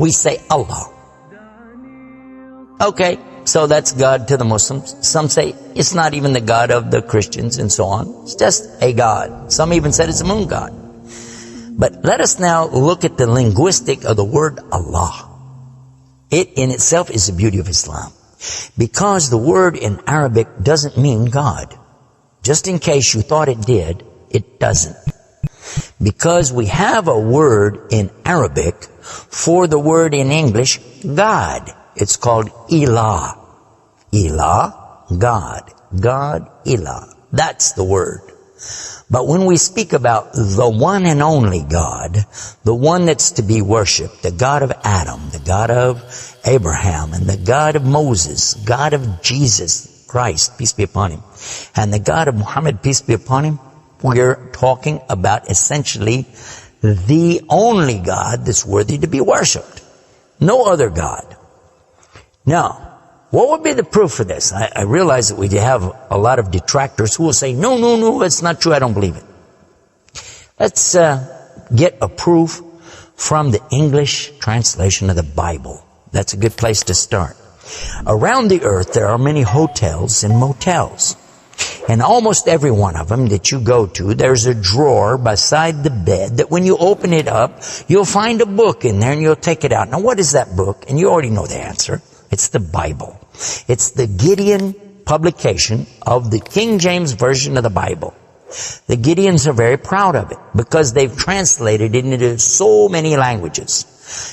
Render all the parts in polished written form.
we say Allah. Okay, so that's God to the Muslims. Some say it's not even the God of the Christians and so on. It's just a God. Some even said it's a moon god. But let us now look at the linguistic of the word Allah. It in itself is the beauty of Islam. Because the word in Arabic doesn't mean God. Just in case you thought it did, it doesn't. Because we have a word in Arabic for the word in English, God. It's called Ilah. Ilah, God. God, Ilah. That's the word. But when we speak about the one and only God, the one that's to be worshipped, the God of Adam, the God of Abraham, and the God of Moses, God of Jesus Christ, peace be upon him, and the God of Muhammad, peace be upon him, we're talking about essentially the only God that's worthy to be worshipped. No other God. Now, what would be the proof for this? I realize that we have a lot of detractors who will say, no, it's not true, I don't believe it. Let's get a proof from the English translation of the Bible. That's a good place to start. Around the earth, there are many hotels and motels. And almost every one of them that you go to, there's a drawer beside the bed that when you open it up, you'll find a book in there and you'll take it out. Now, what is that book? And you already know the answer. It's the Bible. It's the Gideon publication of the King James Version of the Bible. The Gideons are very proud of it because they've translated it into so many languages.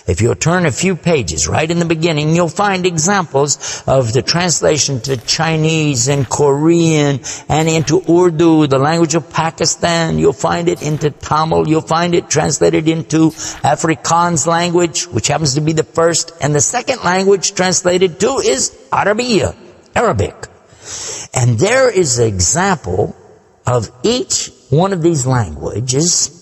If you'll turn a few pages right in the beginning, you'll find examples of the translation to Chinese and Korean and into Urdu, the language of Pakistan. You'll find it into Tamil. You'll find it translated into Afrikaans language, which happens to be the first. And the second language translated to is Arabiya, Arabic. And there is an example of each one of these languages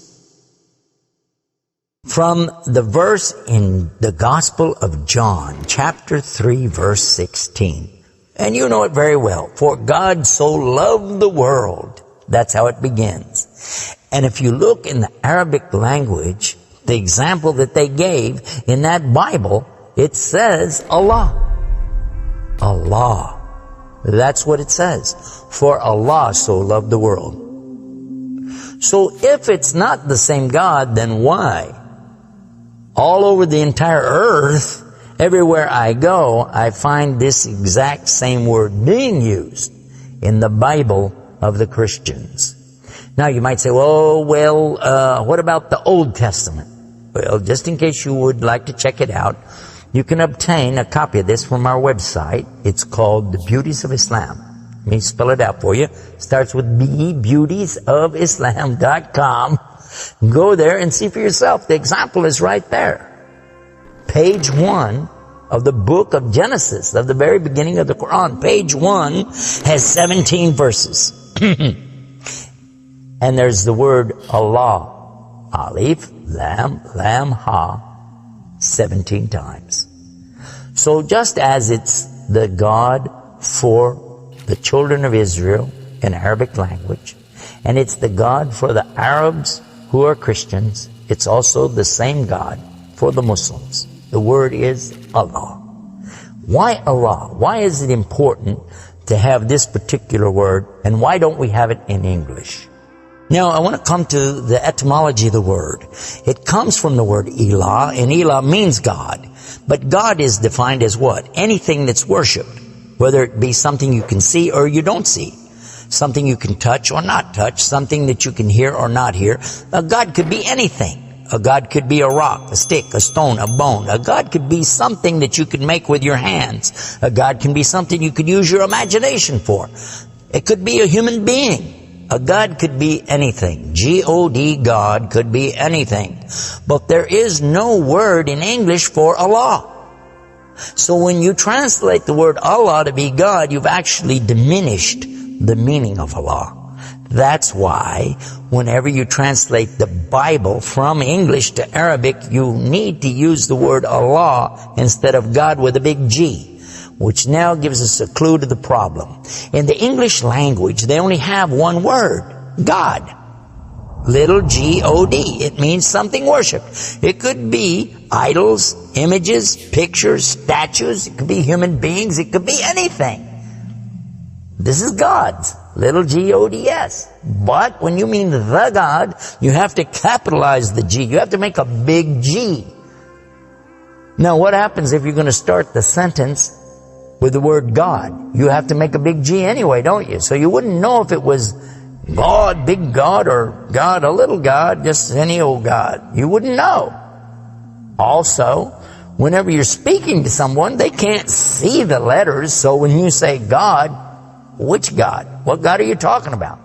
from the verse in the Gospel of John, chapter 3, verse 16. And you know it very well. For God so loved the world. That's how it begins. And if you look in the Arabic language, the example that they gave in that Bible, it says Allah. Allah. That's what it says. For Allah so loved the world. So if it's not the same God, then why? All over the entire earth, everywhere I go, I find this exact same word being used in the Bible of the Christians. Now you might say, what about the Old Testament? Well, just in case you would like to check it out, you can obtain a copy of this from our website. It's called The Beauties of Islam. Let me spell it out for you. It starts with B, beautiesofislam.com. Go there and see for yourself. The example is right there. Page 1 of the book of Genesis, of the very beginning of the Quran. Page 1 has 17 verses. And there's the word Allah. Alif, Lam, Lam, Ha, 17 times. So just as it's the God for the children of Israel in Arabic language, and it's the God for the Arabs who are Christians, it's also the same God for the Muslims. The word is Allah. Why Allah? Why is it important to have this particular word, and why don't we have it in English? Now, I want to come to the etymology of the word. It comes from the word Ilah, and Ilah means God. But God is defined as what? Anything that's worshipped, whether it be something you can see or you don't see. Something you can touch or not touch, something that you can hear or not hear. A God could be anything. A God could be a rock, a stick, a stone, a bone. A God could be something that you can make with your hands. A God can be something you could use your imagination for. It could be a human being. A God could be anything. G-O-D, God could be anything. But there is no word in English for Allah. So when you translate the word Allah to be God, you've actually diminished the meaning of Allah. That's why whenever you translate the Bible from English to Arabic, you need to use the word Allah instead of God with a big G, which now gives us a clue to the problem. In the English language, they only have one word, God. Little G-O-D. It means something worshipped. It could be idols images, pictures, statues. It could be human beings. It could be anything. This is God's, little G-O-D-S. But when you mean the God, you have to capitalize the G. You have to make a big G. Now, what happens if you're going to start the sentence with the word God? You have to make a big G anyway, don't you? So you wouldn't know if it was God, big God, or God, a little God, just any old God. You wouldn't know. Also, whenever you're speaking to someone, they can't see the letters. So when you say God, which God? What God are you talking about?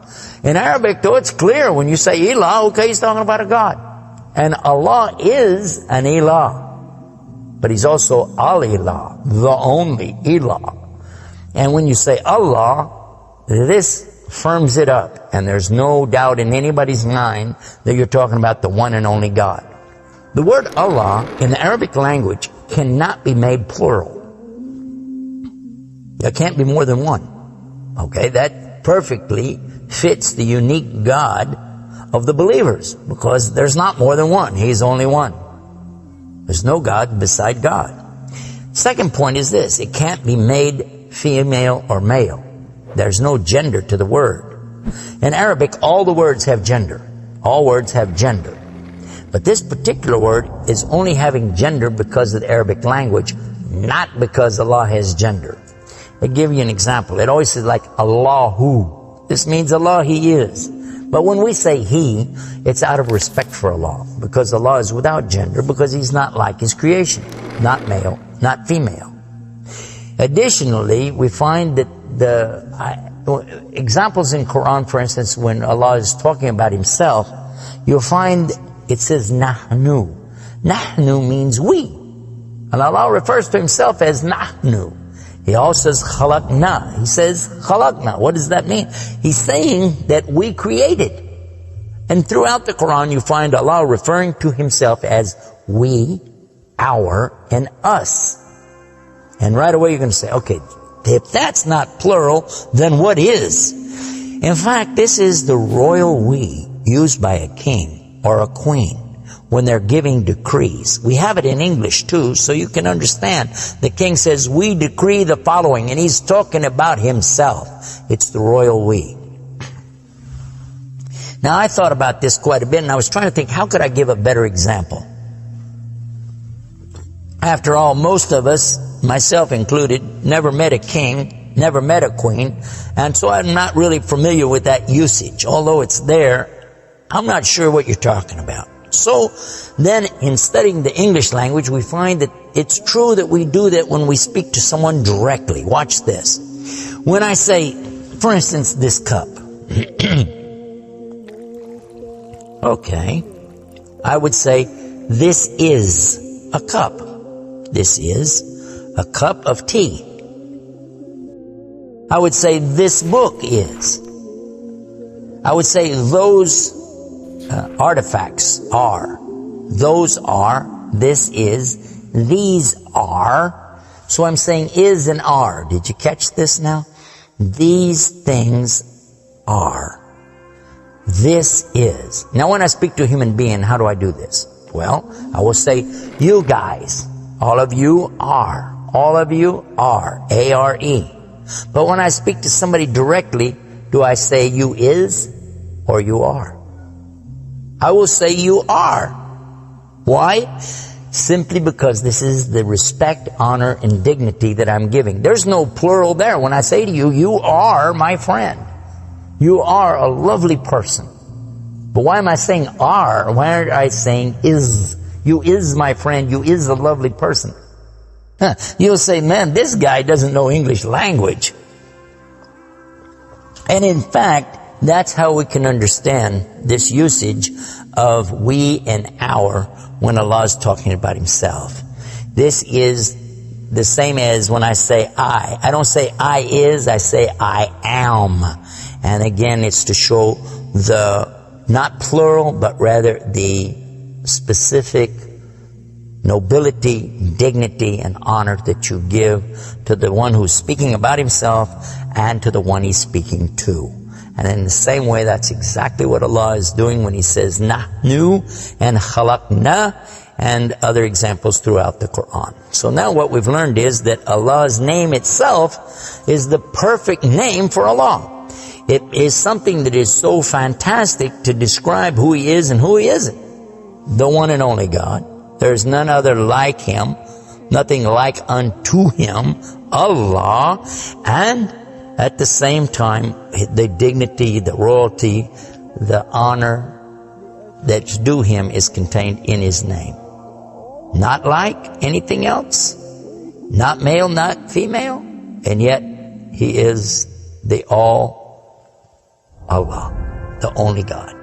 In Arabic, though, it's clear. When you say Ilah, okay, he's talking about a God. And Allah is an Ilah. But he's also Al-Ilah, the only Ilah. And when you say Allah, this firms it up. And there's no doubt in anybody's mind that you're talking about the one and only God. The word Allah in the Arabic language cannot be made plural. There can't be more than one. Okay, that perfectly fits the unique God of the believers, because there's not more than one. He's only one. There's no God beside God. Second point is this: it can't be made female or male. There's no gender to the word. In Arabic, all the words have gender. All words have gender. But this particular word is only having gender because of the Arabic language, not because Allah has gender. I'll give you an example. It always says like Allahu. This means Allah, He is. But when we say He, it's out of respect for Allah, because Allah is without gender, because He's not like His creation. Not male, not female. Additionally, we find that the examples in Quran, for instance, when Allah is talking about Himself, you'll find it says Nahnu. Nahnu means we. And Allah refers to Himself as Nahnu. He also says Khalaqna. He says Khalaqna. What does that mean? He's saying that we created. And throughout the Quran you find Allah referring to Himself as we, our, and us. And right away you're going to say, okay, if that's not plural, then what is? In fact, this is the royal we used by a king or a queen when they're giving decrees. We have it in English too, so you can understand. The king says, we decree the following, and he's talking about himself. It's the royal we. Now, I thought about this quite a bit, and I was trying to think, how could I give a better example? After all, most of us, myself included, never met a king, never met a queen, and so I'm not really familiar with that usage. Although it's there, I'm not sure what you're talking about. So then in studying the English language, we find that it's true that we do that when we speak to someone directly. Watch this. When I say, for instance, this cup. Okay. I would say, this is a cup. This is a cup of tea. I would say, this book is. I would say, those artifacts are. Those are. This is. These are. So I'm saying is and are. Did you catch this now? These things are. This is. Now when I speak to a human being, how do I do this? Well, I will say, you guys. All of you are. All of you are. A-R-E. But when I speak to somebody directly, do I say you is or you are? I will say you are. Why? Simply because this is the respect, honor, and dignity that I'm giving. There's no plural there. When I say to you, you are my friend. You are a lovely person. But why am I saying are? Why aren't I saying is? You is my friend. You is a lovely person. You'll say, man, this guy doesn't know English language. And in fact, that's how we can understand this usage of we and our when Allah is talking about Himself. This is the same as when I say I. I don't say I is, I say I am. And again, it's to show the, not plural, but rather the specific nobility, dignity, and honor that you give to the one who's speaking about himself and to the one he's speaking to. And in the same way, that's exactly what Allah is doing when He says Nahnu and Khalaqna. and other examples throughout the Quran. So now what we've learned is that Allah's name itself is the perfect name for Allah. It is something that is so fantastic to describe who He is and who He isn't. The one and only God. There is none other like Him, nothing like unto Him, Allah, and at the same time, the dignity, the royalty, the honor that's due Him is contained in His name. Not like anything else, not male, not female, and yet He is the all Allah, the only God.